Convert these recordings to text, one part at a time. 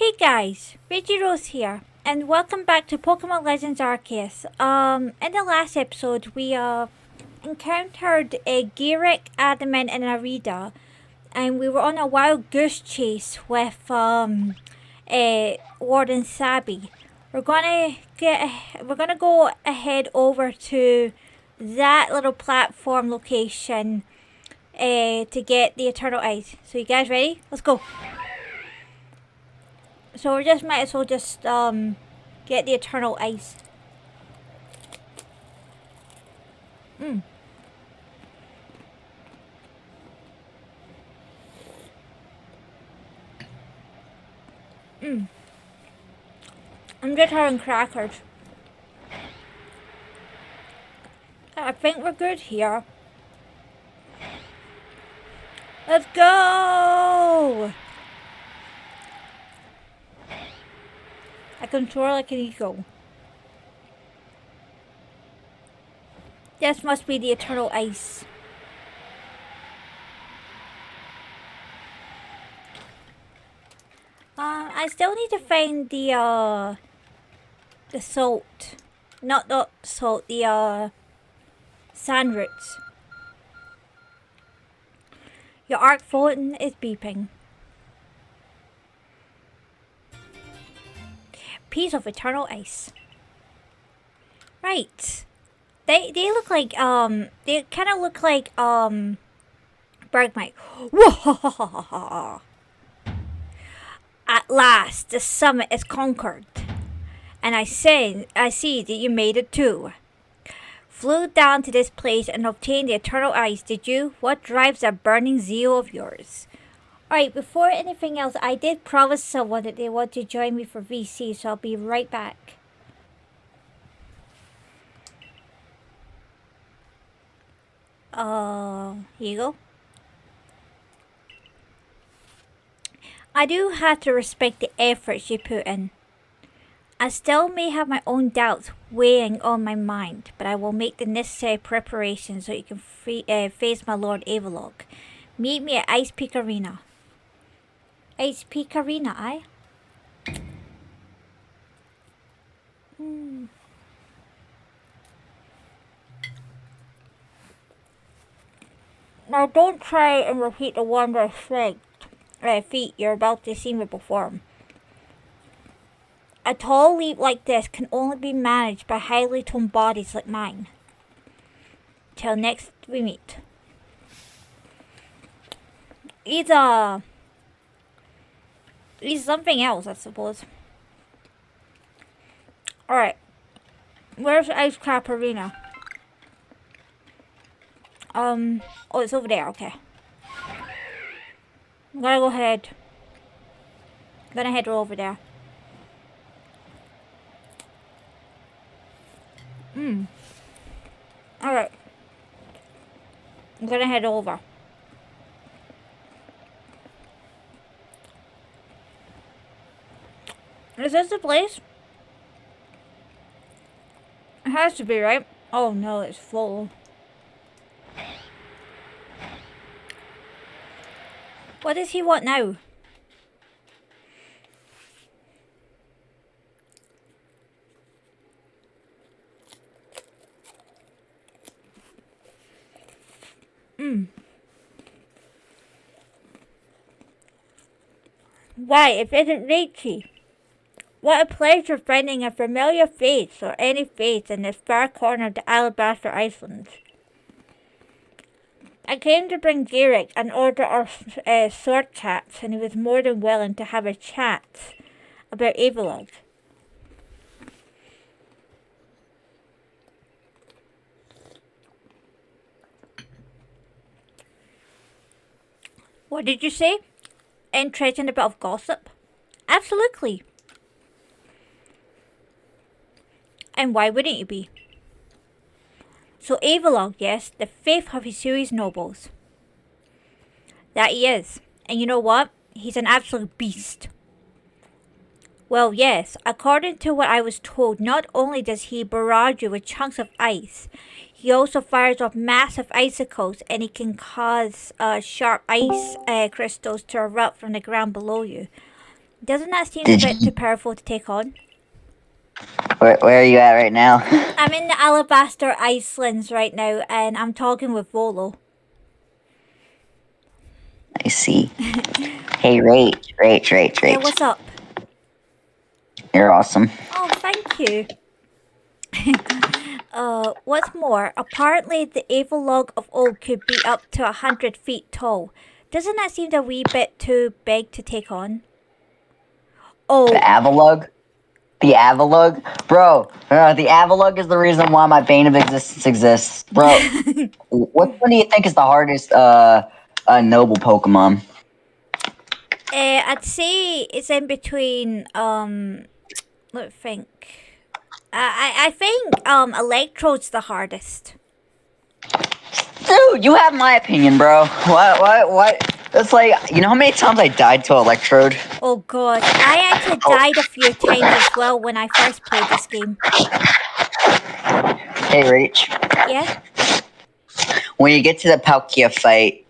Hey guys, Reggie Rose here, and welcome back to Pokemon Legends Arceus. In the last episode, we encountered a Gyrick, Adamant, and Arida, and we were on a wild goose chase with Warden Sabby. We're gonna go ahead over to that little platform location to get the Eternal Ice. So you guys ready? Let's go. So we just might as well just get the Eternal Ice. Mm. Mm. I'm just having crackers. I think we're good here. Let's go! I control like an eagle. This must be the Eternal Ice. I still need to find the salt. Not the salt, the sand roots. Your arc phone is beeping. Piece of Eternal Ice. Right. They look like they kinda look like Bergmite. At last the summit is conquered. And I see that you made it too. Flew down to this place and obtained the Eternal Ice, did you? What drives that burning zeal of yours? Alright, before anything else, I did promise someone that they want to join me for VC, so I'll be right back. Here you go. I do have to respect the efforts you put in. I still may have my own doubts weighing on my mind, but I will make the necessary preparations so you can face my Lord Avalok. Meet me at Ice Peak Arena. Ice Peak Arena, aye? Now don't try and repeat the wondrous feat you're about to see me perform. A tall leap like this can only be managed by highly toned bodies like mine. Till next we meet. He's something else, I suppose. Alright. Where's Ice Cap Arena? Oh, it's over there, okay. I'm gonna go ahead. I'm gonna head over there. Alright. I'm gonna head over. Is this the place? It has to be, right? Oh no, it's full. What does he want now? Why, it isn't Reichi. What a pleasure finding a familiar face or any face in this far corner of the Alabaster Islands. I came to bring Gyrick an order of sword cats, and he was more than willing to have a chat about Avalok. What did you say? Interested in a bit of gossip? Absolutely. And why wouldn't you be? So Avalok, yes, the fifth of his series nobles. That he is. And you know what? He's an absolute beast. Well, yes, according to what I was told, not only does he barrage you with chunks of ice, he also fires off massive icicles, and he can cause sharp ice crystals to erupt from the ground below you. Doesn't that seem a Did bit too you? powerful to take on? Where are you at right now? I'm in the Alabaster Icelands right now, and I'm talking with Volo. I see. Hey, Rach. Yeah, what's up? You're awesome. Oh, thank you. What's more, apparently the Avalog of old could be up to 100 feet tall. Doesn't that seem a wee bit too big to take on? The Oh, Avalug? The Avalug? Bro, the Avalug is the reason why my Bane of Existence exists. Bro, which one do you think is the hardest noble Pokemon? I'd say it's in between. Let me think. I think Electrode's the hardest. Dude, you have my opinion, bro. What? It's like, you know how many times I died to Electrode? Oh gosh, I actually died a few times as well when I first played this game. Hey, Rach. Yeah. When you get to the Palkia fight,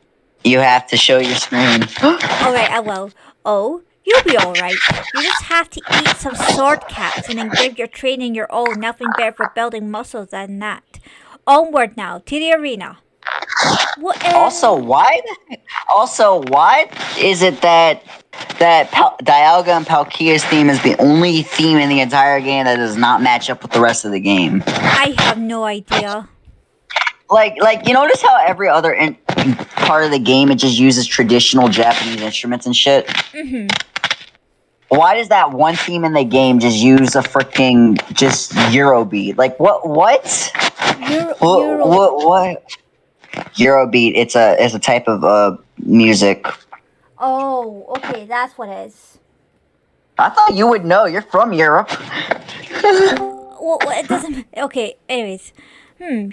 you have to show your screen. All right, I will. Oh, you'll be all right. You just have to eat some sword caps and then give your training your all. Nothing better for building muscles than that. Onward now to the arena. What? Also, why is it that Dialga and Palkia's theme is the only theme in the entire game that does not match up with the rest of the game? I have no idea. Like you notice how every other part of the game it just uses traditional Japanese instruments and shit. Mm-hmm. Why does that one theme in the game just use a freaking just Eurobeat? Like what? Euro. What? Eurobeat. It's a type of music. Oh, okay, that's what it is. I thought you would know. You're from Europe. Well, it doesn't. Okay, anyways.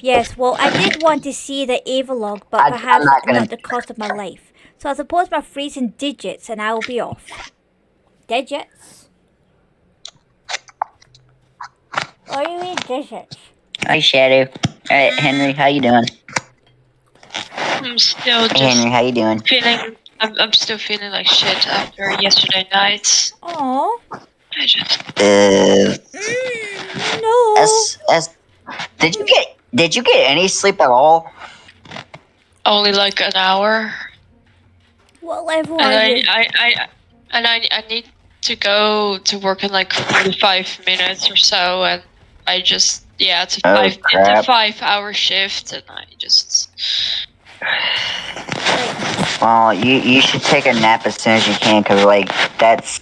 Yes, well, I did want to see the Avalog, but I'm perhaps not not gonna. the cost of my life. So I suppose my freezing digits and I will be off. Digits? What do you mean digits? Hi, Shadow. Alright, Henry, how you doing? I'm still Hey, Henry, just how you doing? feeling. I'm still feeling like shit after yesterday night. Oh. I just. No. S. Did you get any sleep at all? Only like an hour. What level And are you? I need to go to work in like 45 minutes or so, and I just it's a Oh crap! 5-hour shift, and I just. Well, you should take a nap as soon as you can, cause like that's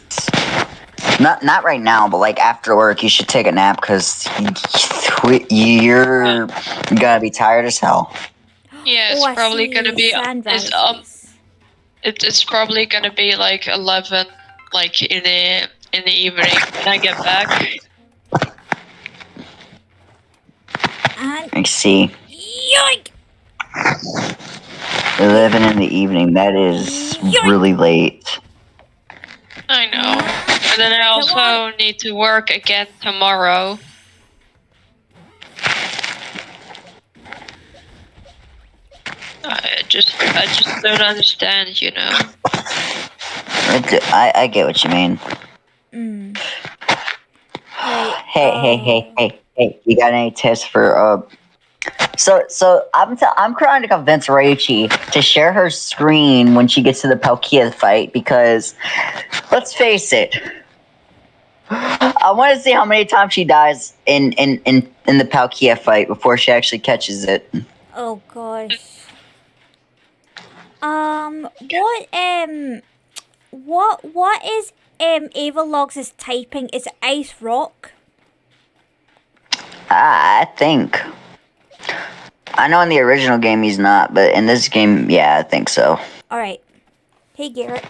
not right now, but like after work you should take a nap, cause you're gonna be tired as hell. Yeah, it's Oh, I probably see gonna be sunrises. it's probably gonna be like 11, like in the evening when I get back. And I see. yoink! 11 in the evening. That is really late. I know. And then I Come on. also need to work again tomorrow. I just don't understand, you know. I get what you mean. Right. Hey! You got any tips for So I'm trying to convince Raichi to share her screen when she gets to the Palkia fight because, let's face it, I want to see how many times she dies in the Palkia fight before she actually catches it. Oh gosh. What is Avalog's typing? Is it ice rock? I think. I know in the original game he's not, but in this game, yeah, I think so. Alright. Hey Garrett.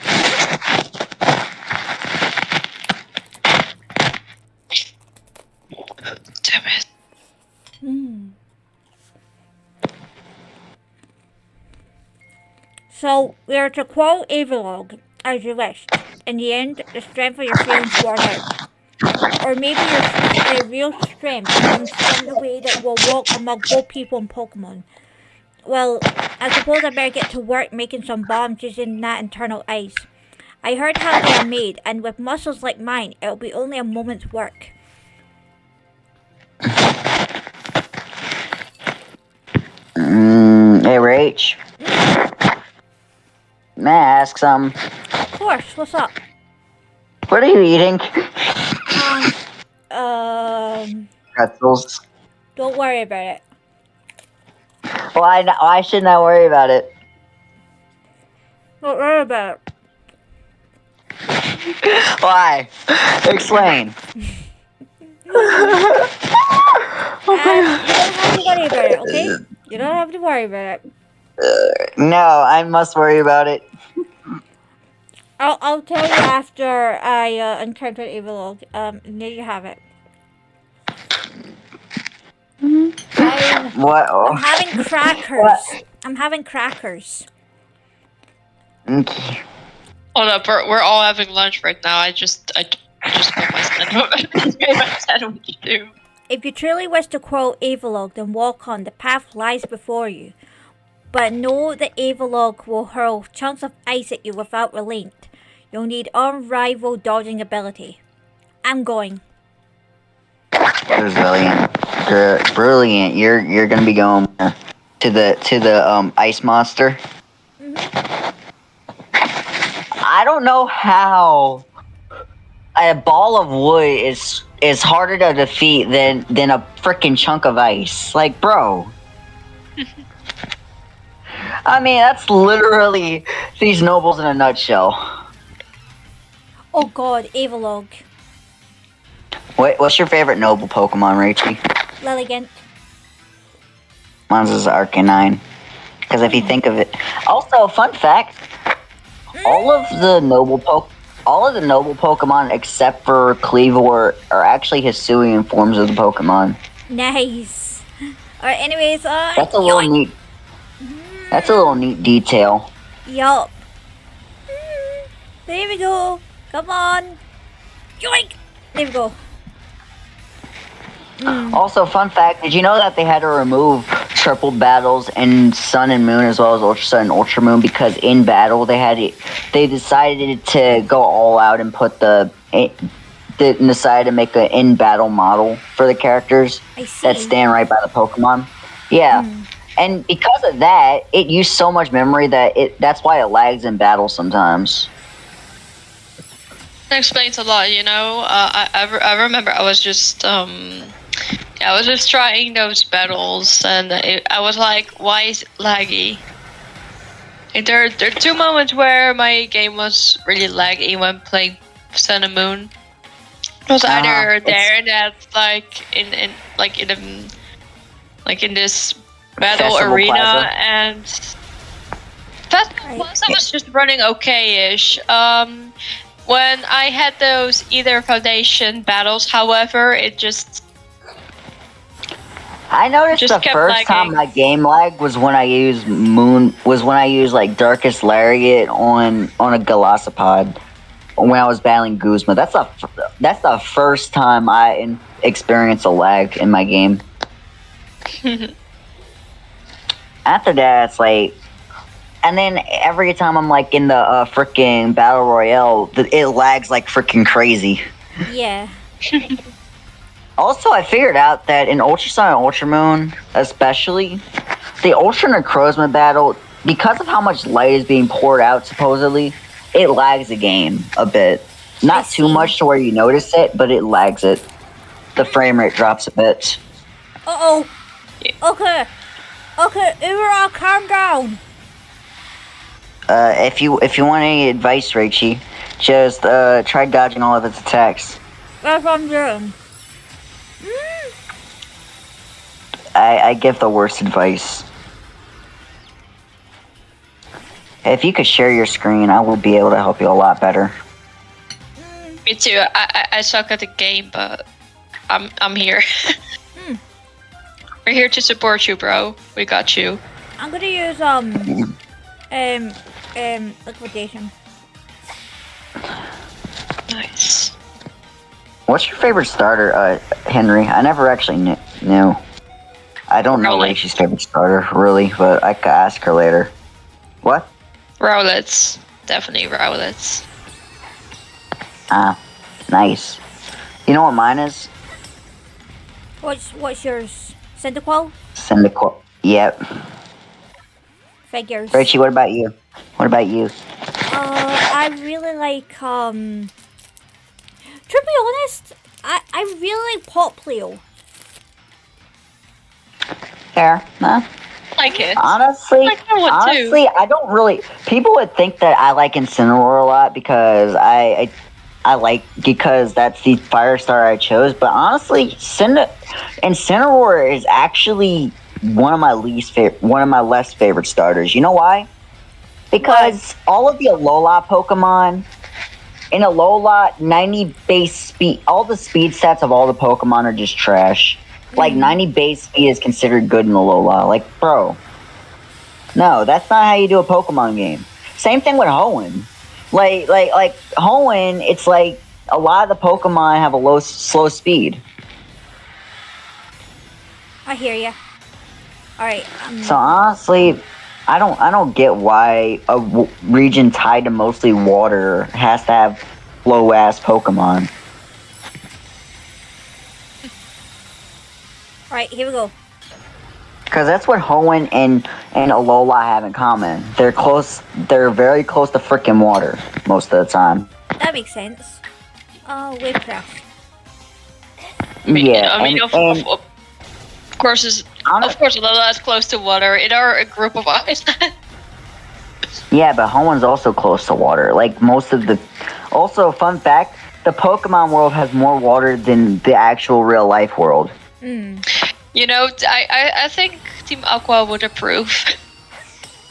Damn it. So we are to quote Avalog, as you wished. In the end, the strength of your feelings worn out. Or maybe your real strength comes from the way that we'll walk among both people and Pokemon. Well, I suppose I better get to work making some bombs using that internal ice. I heard how they are made, and with muscles like mine, it'll be only a moment's work. Hey, Rach. May I ask something? Of course, what's up? What are you eating? Pretzels. Don't worry about it. Why shouldn't I worry about it? Don't worry about it. Why? Explain. You don't have to worry about it, okay? You don't have to worry about it. No, I must worry about it. I'll tell you after I encounter Evilog. There you have it. What? I'm having crackers. I'm having crackers. Okay. Hold up, we're all having lunch right now. I just got my sandwich too. If you truly wish to quote Evilog, then walk on. The path lies before you. But know that Evilog will hurl chunks of ice at you without relent. You'll need unrivaled dodging ability. I'm going. Brilliant. Brilliant. You're gonna be going to the ice monster. I don't know how a ball of wood is harder to defeat than a freaking chunk of ice. Like, bro. I mean, that's literally these nobles in a nutshell. Oh god, Evilog. What's your favorite noble Pokemon, Rachie? Lilligant. Mine's is Arcanine. Because if you think of it, also fun fact, all of the noble Pokemon except for Cleavor are actually Hisuian forms of the Pokemon. Nice. Alright, anyways, That's a little neat. That's a little neat detail. Yup. There we go. Come on. Yoink! There we go. Also, fun fact, did you know that they had to remove triple battles in Sun and Moon as well as Ultra Sun and Ultra Moon because in battle they decided to go all out and put they decided to make an in battle model for the characters that stand right by the Pokemon. Yeah. And because of that, it used so much memory that's why it lags in battle sometimes. That explains a lot, you know. I remember I was just trying those battles, and I was like, why is it laggy? And there are two moments where my game was really laggy when playing Sun and Moon. It was either there and that, in this battle Festival arena, Plaza. and Festival Plaza was just running okay-ish. When I had those Ether Foundation battles, however, it just I noticed the first time my game lagged was when I used like Darkest Lariat on a Golisopod when I was battling Guzma. That's the first time I experienced a lag in my game. After that, it's like, and then every time I'm like in the freaking Battle Royale, it lags like freaking crazy. Yeah. Also, I figured out that in Ultra Sun and Ultra Moon, especially, the Ultra Necrozma battle, because of how much light is being poured out, supposedly, it lags the game a bit. Not too much to where you notice it, but it lags it. The frame rate drops a bit. Uh-oh. Okay, Ura, calm down. If you want any advice, Raichi, just try dodging all of its attacks. That's what I'm doing. I give the worst advice. If you could share your screen, I will be able to help you a lot better. Me too. I suck at the game, but I'm here. We're here to support you, bro. We got you. I'm gonna use liquidation. Nice. What's your favorite starter, Henry? I never actually knew. I don't know Raichi's favorite starter, really, but I could ask her later. What? Rowlets. Definitely Rowlets. Ah, nice. You know what mine is? What's yours? Cyndaquil? Cyndaquil. Yep. Figures. Richie, what about you? What about you? I really like to be honest, I really like Poplio. Fair. Nah. Like it. Honestly, like that one too. I don't really. People would think that I like Incineroar a lot because I like because that's the fire star I chose. But honestly, Incineroar is actually one of my less favorite starters. You know why? Because all of the Alola Pokemon in Alola, 90 base speed, all the speed stats of all the Pokemon are just trash. Like 90 base speed is considered good in Alola. Like, bro, no, that's not how you do a Pokemon game. Same thing with Hoenn. Like Hoenn, it's like a lot of the Pokemon have a slow speed. I hear ya. All right. So honestly, I don't get why a region tied to mostly water has to have low ass Pokemon. All right, here we go. Because that's what Hoenn and Alola have in common. They're close. They're very close to freaking water most of the time. That makes sense. Wave crash. Yeah, of course, Alola is close to water. It are a group of islands. yeah, but Hoenn's also close to water. Like most of the. Also, fun fact: the Pokemon world has more water than the actual real life world. You know, I think Team Aqua would approve.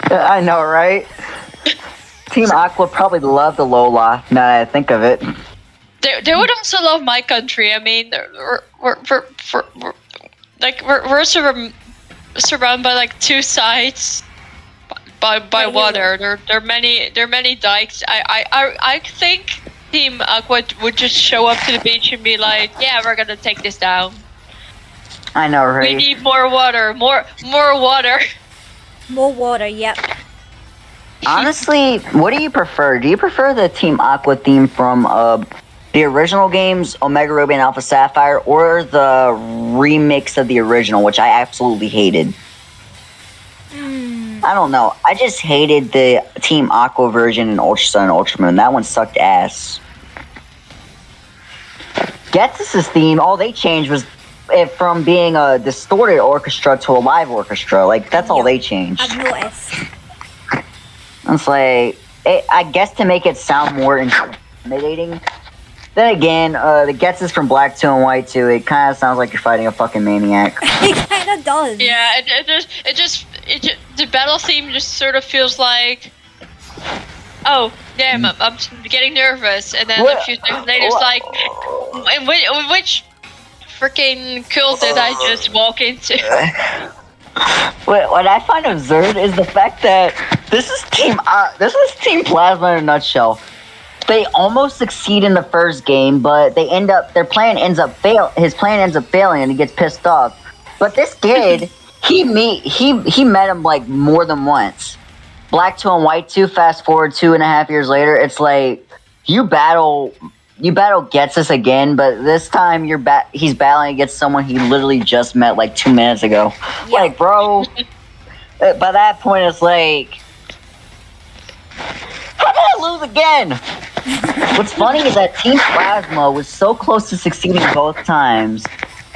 I know, right? Team Aqua probably loved Alola. Now that I think of it. They would also love my country. I mean, we're surrounded by like two sides by water. There are many dikes. I think Team Aqua would just show up to the beach and be like, yeah, we're gonna take this down. I know, right? We need more water. More water. More water. Yep. Honestly, what do you prefer? Do you prefer the Team Aqua theme from the original games, Omega Ruby and Alpha Sapphire, or the remix of the original, which I absolutely hated? I don't know. I just hated the Team Aqua version in Ultra Sun and Ultra Moon. That one sucked ass. Ghetsis' theme, all they changed was it from being a distorted orchestra to a live orchestra. Like, that's all they changed. I've noticed. It's like, I guess to make it sound more intimidating. Then again, the Ghetsis from Black 2 and White 2, it kind of sounds like you're fighting a fucking maniac. It kind of does. Yeah, it just the battle theme just sort of feels like, oh damn, I'm getting nervous, and then a few seconds later it's like, which freaking cult did I just walk into? What I find absurd is the fact that this is Team Plasma in a nutshell. They almost succeed in the first game, but his plan ends up failing, and he gets pissed off. But this kid, he met him like more than once. Black 2 and White 2. Fast forward 2.5 years later, it's like you battle Ghetsis again, but this time he's battling against someone he literally just met like 2 minutes ago. Yeah. Like, bro, by that point it's like, how did I lose again? What's funny is that Team Plasma was so close to succeeding both times,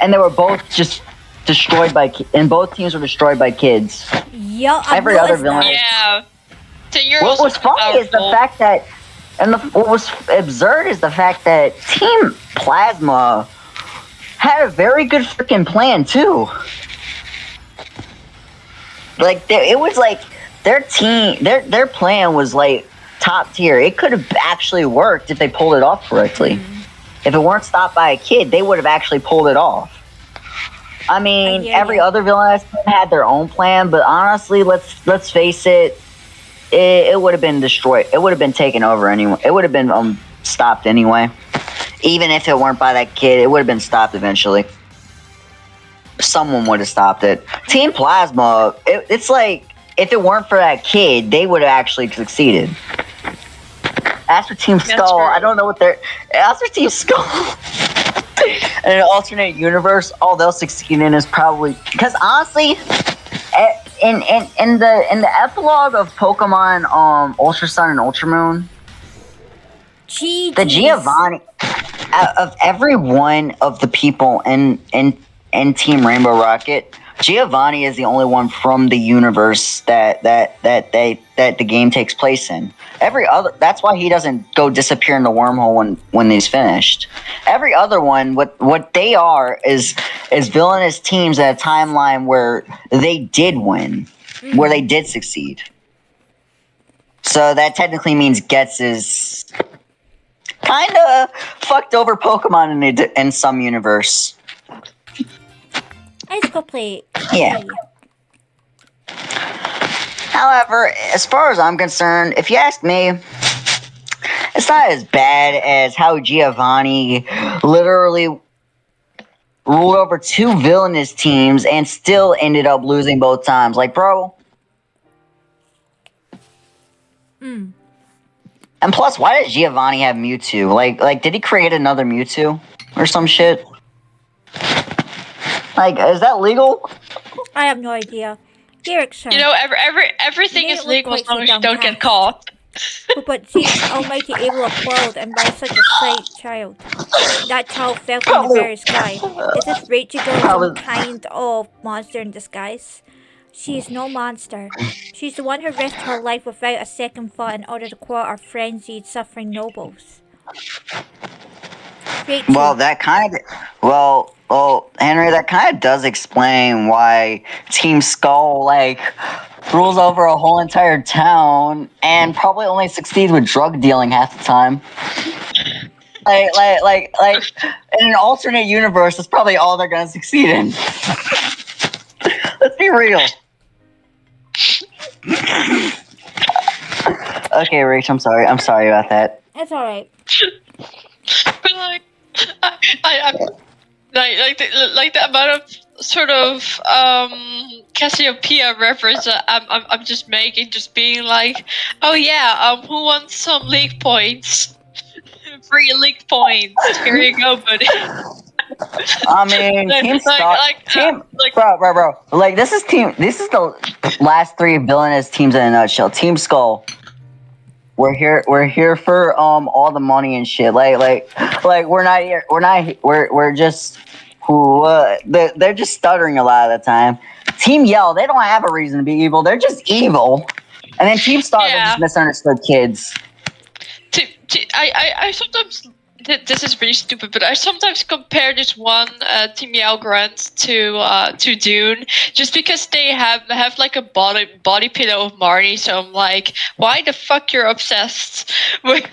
and they were both just destroyed and both teams were destroyed by kids. Yeah, every other villain. Yeah. What was funny is the fact that, what was absurd is the fact that Team Plasma had a very good freaking plan too. Like it was like their plan was like top tier. It could have actually worked if they pulled it off correctly. If it weren't stopped by a kid, they would have actually pulled it off. I mean, every other villainous had their own plan, but honestly, let's face it, it would have been destroyed. It would have been taken over anyway. It would have been stopped anyway. Even if it weren't by that kid, it would have been stopped eventually. Someone would have stopped it. Team Plasma, it's like, if it weren't for that kid, they would have actually succeeded. As for Team Skull, true. I don't know what they're. As for Team Skull, in an alternate universe, all they'll succeed in is probably because honestly, in the epilogue of Pokemon Ultra Sun and Ultra Moon, the Giovanni of every one of the people in Team Rainbow Rocket, Giovanni is the only one from the universe that the game takes place in. Every other, that's why he doesn't go disappear in the wormhole when he's finished. Every other one, what they are is villainous teams at a timeline where they did win, where they did succeed. So that technically means Getz is kind of fucked over Pokemon in some universe. I just go play. Yeah. However, as far as I'm concerned, if you ask me, it's not as bad as how Giovanni literally ruled over two villainous teams and still ended up losing both times. Like, bro. And plus, why does Giovanni have Mewtwo? Like, did he create another Mewtwo or some shit? Like, is that legal? I have no idea. Derek, sir. You know, everything You is made it legal look as long quite as you so don't get downcast. caught. But see, Almighty Abel appalled and by such a slight child. That child fell from the very sky. Is this Rachel girl some kind of monster in disguise? She is no monster. She's the one who risked her life without a second thought in order to quell our frenzied, suffering nobles. Rachel. Well, that kind of. Well, Henry, that kind of does explain why Team Skull, like, rules over a whole entire town and probably only succeeds with drug dealing half the time. Like, in an alternate universe, that's probably all they're gonna succeed in. Let's be real. Okay, Rach, I'm sorry. I'm sorry about that. It's alright. But like, I like the amount of sort of Cassiopeia reference that I'm just making, just being like, oh yeah, who wants some league points? Free league points. Here you go, buddy. I mean, Team Skull, bro. Like, this is the last three villainous teams in a nutshell. Team Skull. We're here for all the money and shit. Like we're not here. We're just they're just stuttering a lot of the time. Team Yell, they don't have a reason to be evil. They're just evil. And then Team Star, they're just misunderstood kids. I sometimes, this is really stupid, but I sometimes compare this one Team Yell Grant to Dune, just because they have like a body pillow of Marnie. So I'm like, why the fuck you're obsessed with?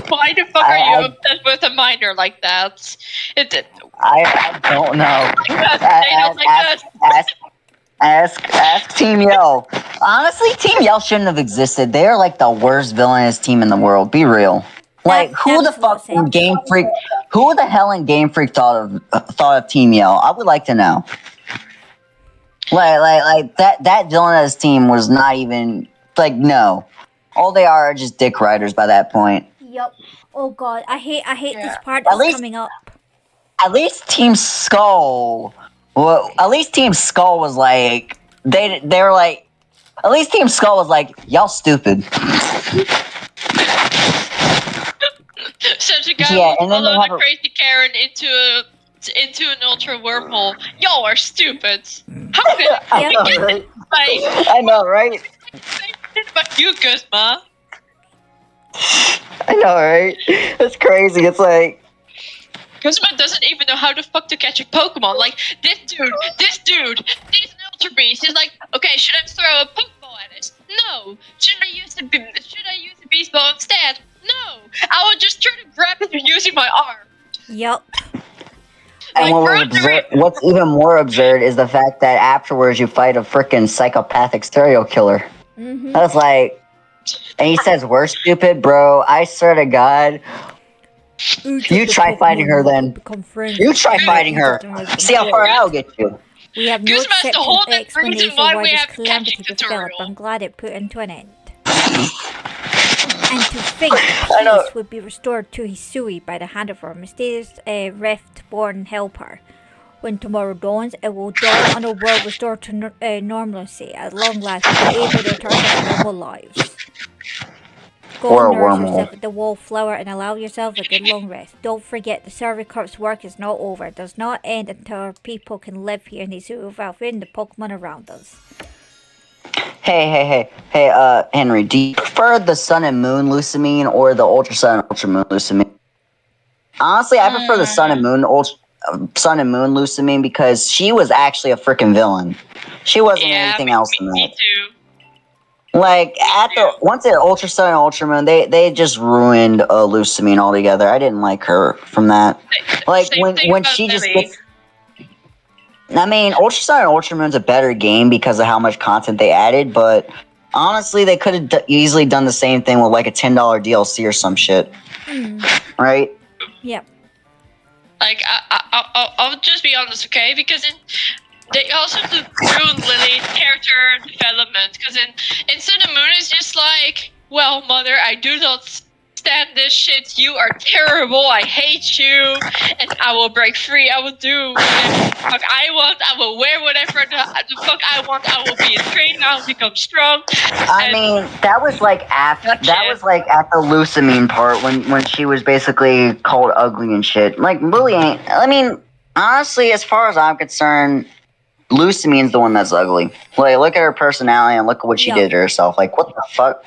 Why the fuck are you obsessed with a minor like that? I don't know. Ask Team Yell. Honestly, Team Yell shouldn't have existed. They are like the worst villainous team in the world. Be real. Like, who the fuck in Game Freak? Who the hell in Game Freak thought of Team Yell? I would like to know. Like that villainous team was not even like, no. All they are just dick riders by that point. Yup. Oh god, I hate this part that's coming up. At least Team Skull. Well, at least Team Skull was like they were like. At least Team Skull was like, y'all stupid. Such a guy who followed a crazy Karen into an ultra wormhole. Y'all are stupid. How can I know, right? I know, right? But you, Guzma. I know, right? It's crazy. It's like Guzma doesn't even know how the fuck to catch a Pokemon. Like, this dude, he's an Ultra Beast. He's like, okay, should I throw a Pokeball at it? No. Should I use the Beast Ball instead? No. I will just try to grab it using my arm. Yup. And what's even more absurd is the fact that afterwards you fight a freaking psychopathic serial killer. Mm-hmm. That's like, and he says we're stupid, bro. I swear to God. You try fighting her then. You try fighting her. See how far I'll get you. We have no acceptable explanation why this calamity developed. I'm glad it put into an end. And to think I know. peace would be restored to Hisui by the hand of her mysterious rift-born helper. When tomorrow dawns, it will dawn on a world restored to normalcy. At long last, we'll be able to return to our normal lives. Go Or a nourish wormhole. yourself at the wallflower and allow yourself a good long rest. Don't forget, the Survey Corps' work is not over. It does not end until our people can live here in Hisui without fearing the Pokemon around us. Hey, Henry, do you prefer the Sun and Moon Lucamine or the Ultra Sun and Ultra Moon Lucamine? Honestly, I prefer the Sun and Moon Lucamine because she was actually a freaking villain. She wasn't anything else than Me that. too. Like once it Ultra Sun and Ultra Moon, they just ruined Lucamine altogether. I didn't like her from that. Like Same thing when about she just Lily. gets. I mean, Ultra Sun and Ultra Moon's a better game because of how much content they added, but honestly, they could have easily done the same thing with like a $10 DLC or some shit, right? Yep. Like I'll just be honest, okay? Because they also ruined Lily's character development. Because in Sun and Moon, it's just like, well, mother, I do not stand this shit. You are terrible. I hate you, and I will break free. I will do whatever the fuck I want. I will wear whatever the fuck I want. I will be a trainer. I'll become strong. I mean, that was like at the Lucamine part when she was basically called ugly and shit. Like Lily ain't. I mean, honestly, as far as I'm concerned, Lucamine's the one that's ugly. Like, look at her personality and look at what she did to herself. Like, what the fuck?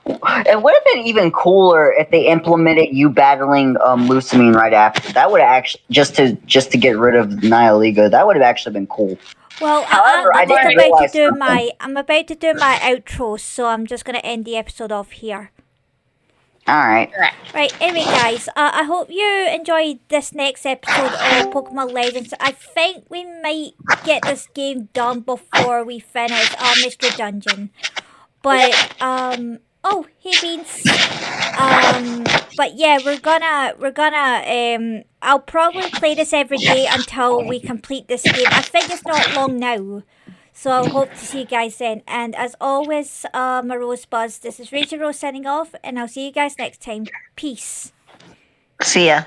It would have been even cooler if they implemented you battling Lucamine right after. That would have actually just to get rid of Nihiliga. That would have actually been cool. Well, However, I didn't realize something. I'm about to do my outro, so I'm just gonna end the episode off here. All right. Right, anyway guys, I hope you enjoyed this next episode of Pokemon Legends. I think we might get this game done before we finish Mystery Dungeon. But, oh, hey Beans. But yeah, I'll probably play this every day until we complete this game. I think it's not long now. So I hope to see you guys then. And as always, my Rosebuds, this is Rachel Rose signing off, and I'll see you guys next time. Peace. See ya.